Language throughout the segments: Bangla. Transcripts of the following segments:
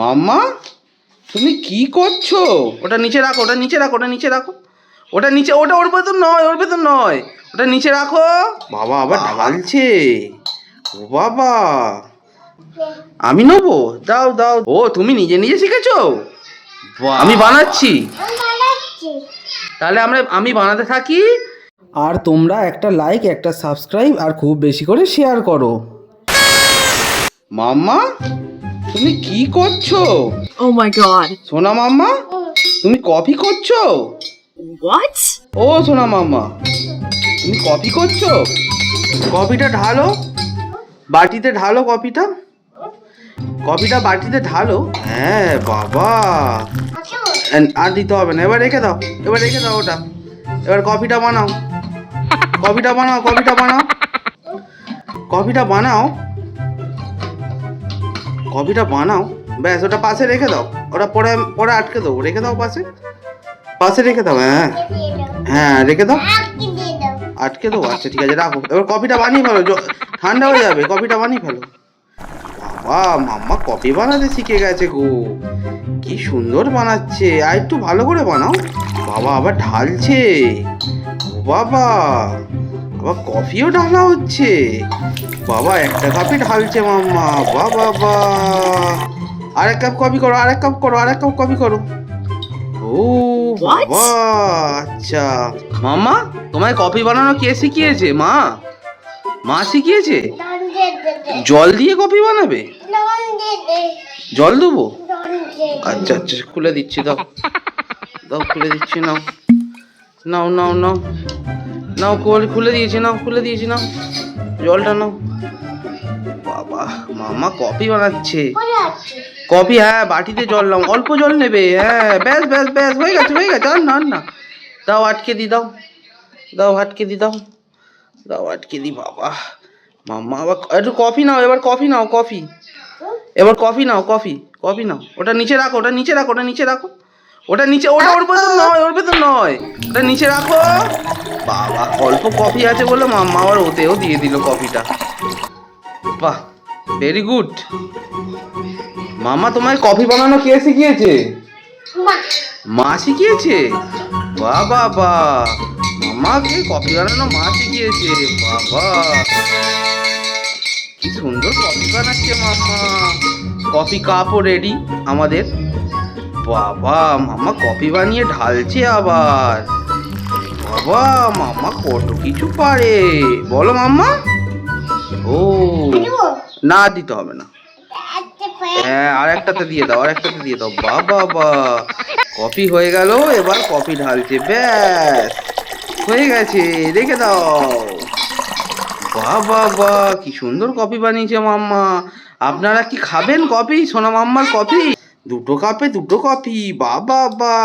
মাম্মা তুমি কি করছো? ওটা নিচে রাখো, ওটা নিচে রাখো, ওটা নিচে রাখো, ওটা নিচে, ওটা ওর ভেতর নয়, ওর ভেতর নয়, ওটা নিচে রাখো। বাবা আবার ঢালছে। ও বাবা, আমি নেবো? দাও দাও। ও তুমি নিজে নিজে শিখেছো? আমি বানাচ্ছি, তাহলে আমি বানাতে থাকি, আর তোমরা একটা লাইক, একটা সাবস্ক্রাইব আর খুব বেশি করে শেয়ার করো। মাম্মা তুমি কি করছো? Oh my god. সোনা মাম্মা তুমি কফি করছো? What? ও সোনা মাম্মা তুমি কফি করছো? কফিটা ঢালো, বাটিতে ঢালো কফিটা, কফিটা বাটিতে ঢালো। হ্যাঁ বাবা, আর দিতে হবে না, এবার রেখে দাও, এবার রেখে দাও ওটা। এবার কফিটা বানাও, কফিটা বানাও, কফিটা বানাও, কফিটা বানাও, কফিটা বানাও। ব্যাস ওটা পাশে রেখে দাও, ওটা পরে পরে আটকে দাও, রেখে দাও পাশে, পাশে রেখে দাও। হ্যাঁ হ্যাঁ রেখে দাও, আটকে দাও। আচ্ছা ঠিক আছে রাখো। এবার কফিটা বানিয়ে ফেলো, ঠান্ডা হয়ে যাবে, কফিটা বানিয়ে ফেলো। বাবা মাম্মা কফি বানাতে শিখে গেছে গো, কি সুন্দর বানাচ্ছে। আর একটু ভালো করে বানাও। বাবা আবার ঢালছে। ও বাবা, আবার কফিও ঢালা হচ্ছে। বাবা একটা কাপে ঢালছে মাম্মা। বাবা বা, আরেক কাপ কফি করো, আরেক কাপ করো, আরেক কাপ কফি করো। ও বাবা, আচ্ছা। মাম্মা তোমায় কফি বানানো কে শিখিয়েছে? মা, মা শিখিয়েছে? জল দিয়ে কফি বানাবে? জল দেবো? আচ্ছা আচ্ছা খুলে দিচ্ছি, দাও দাও, খুলে দিচ্ছি, নাও নাও নাও নাও নাও, খুলে দিয়েছি, নাও খুলে দিয়েছি, নাও জলটা নাও। বাবা মামা কফি বানাচ্ছে। কফি, হ্যাঁ বাটিতে জল নাও, অল্প জল নেবে। হ্যাঁ ব্যাস ব্যাস ব্যাস, হয়ে গেছে হয়ে গেছে, আর না আর না। দাও আটকে দি, দাও দাও আটকে দি, দাও দাও আটকে দি। বাবা মাম্মা আবার একটু কফি নাও, এবার কফি নাও, কফি, এবার কফি নাও, কফি, কফি নাও। ওটা নিচে রাখো, ওটা নিচে রাখো, ওটা নিচে রাখো, ওটা নিচে, ওটা ওর ভেতর নয়, ওর ভেতর নয়, ওটা নিচে রাখো। বাবা অল্প কফি আছে বলে মাম্মা আবার ওতেও দিয়ে দিল কফিটা। বাহ ভেরি গুড। মাম্মা তোমায় কফি বানানো কে শিখিয়েছে? মা শিখিয়েছে? বাহ বাহ বাহ, মামাকে কফি বানানো মা শিখিয়েছে। বাবা কি সুন্দর কফি বানাচ্ছে মাম্মা। কফি কাপও রেডি আমাদের। বাবা মাম্মা কফি বানিয়ে ঢালছে আবার। বাবা মাম্মা কত কিছু পারে বলো মাম্মা। ও না দিতে হবে না, হ্যাঁ আর একটাতে দিয়ে দাও, আর একটাতে দিয়ে দাও। বাবা বা, কফি হয়ে গেল, এবার কফি ঢালছে। ব্যাস হয়ে গেছে, রেখে দাও। বাবা বা, কি সুন্দর কফি বানিয়েছে মাম্মা। আপনারা কি খাবেন কফি? সোনা মাম্মার কফি, দুটো কাপে দুটো কফি। বাবা বা,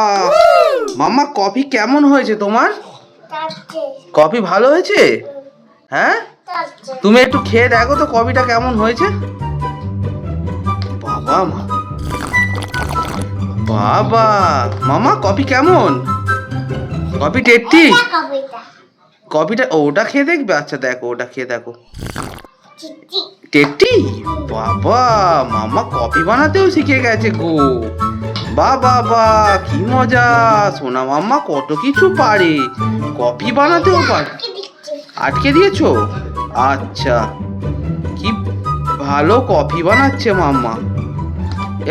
মাম্মা কফি কেমন হয়েছে তোমার? কফি ভালো হয়েছে? হ্যাঁ তুমি একটু খেয়ে দেখো তো কফিটা কেমন হয়েছে। বাবা বাবা মামা কফি কেমন? Coffee tasty? কফিটা ওটা খেয়ে দেখবে? আচ্ছা দেখো, ওটা খেয়ে দেখো, টেস্টি। বাবা মামা কফি বানাতেও শিখে গেছে গো। বাবা বা, কি মজা। সোনা মাম্মা কত কিছু পারে, কফি বানাতেও পারে। আটকে দিয়েছো? আচ্ছা, কি ভালো কফি বানাচ্ছে মাম্মা।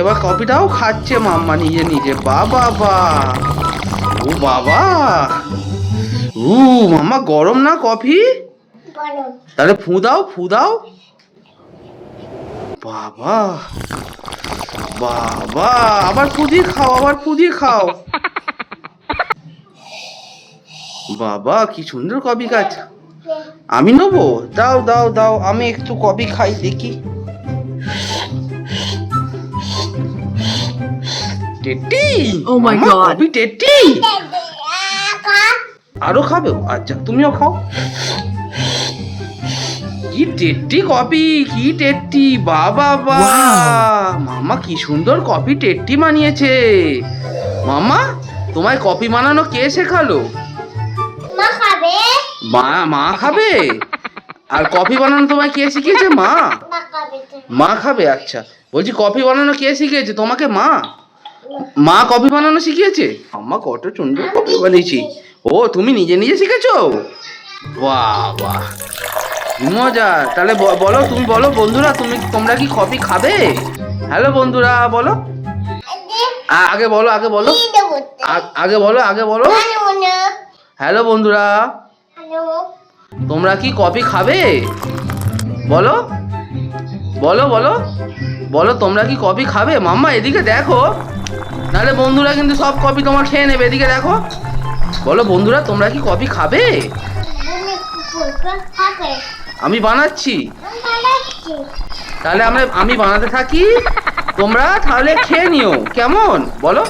এবার কফিটাও খাচ্ছে মাম্মা নিজে নিজে। বাবা বা, ও বাবা, মাম্মা গরম না কফি? তাহলে ফু দাও, ফু দাও। বাবা বাবা, আবার ফু দিয়ে খাও, আবার ফু দিয়ে খাও। বাবা কি সুন্দর কফি খাচ্ছে। আমি নেবো? দাও দাও দাও, আমি একটু কফি খাই দেখি। টেটি, Oh my God. কফি টেটি, আরো খাবে? আচ্ছা তুমিও খাও। কি টেটি কফি, কি টেটি। বাবা বা, মামা কি সুন্দর কফি টেটি বানিয়েছে। মামা তোমায় কফি বানানো কে শেখালো? মা খাবে? আর কফি বানানো তোমায় কে শিখিয়েছে? মা, মা খাবে। আচ্ছা বলছি কফি বানানো কে শিখিয়েছে তোমাকে? মা? মা কফি বানানো শিখিয়েছে? আম্মা কত সুন্দর কফি বানিয়েছি। ও তুমি নিজে নিজে শিখেছো? বাহ বাহ, মজা। তাহলে বলো, তুমি বলো বন্ধুরা, তোমরা কি কফি খাবে? হ্যালো বন্ধুরা বলো, আগে বলো, আগে বলো, আগে বলো। হ্যালো বন্ধুরা, তোমরা কি কফি খাবে? বলো বলো বলো বলো, তোমরা কি কফি খাবে? মাম্মা এদিকে দেখো, নাহলে বন্ধুরা কিন্তু সব কফি তোমার খেয়ে নেবে। এদিকে দেখো, বলো বন্ধুরা, তোমরা কি কফি খাবে? আমি বানাচ্ছি, তাহলে আমি বানাতে থাকি, তোমরা তাহলে খেয়ে নিও, কেমন? বলো।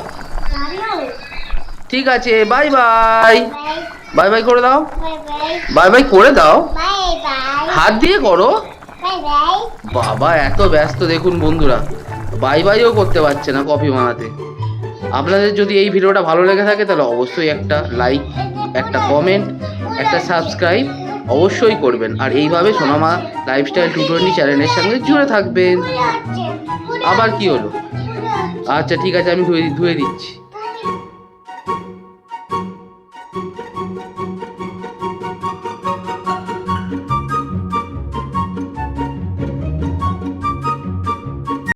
ঠিক আছে, বাই বাই। বাই বাই করে দাও, বাই বাই করে দাও, হাত দিয়ে করো। বাবা এত ব্যস্ত দেখুন বন্ধুরা, বাই বাইও করতে পারছে না কফি বানাতে। আপনাদের যদি এই ভিডিওটা ভালো লেগে থাকে তাহলে অবশ্যই একটা লাইক, একটা কমেন্ট, একটা সাবস্ক্রাইব অবশ্যই করবেন। আর এইভাবে সোনামা লাইফস্টাইল 220 চ্যানেলের সঙ্গে জুড়ে থাকবেন। আবার কি হলো? আচ্ছা ঠিক আছে, আমি ধুয়ে দিচ্ছি।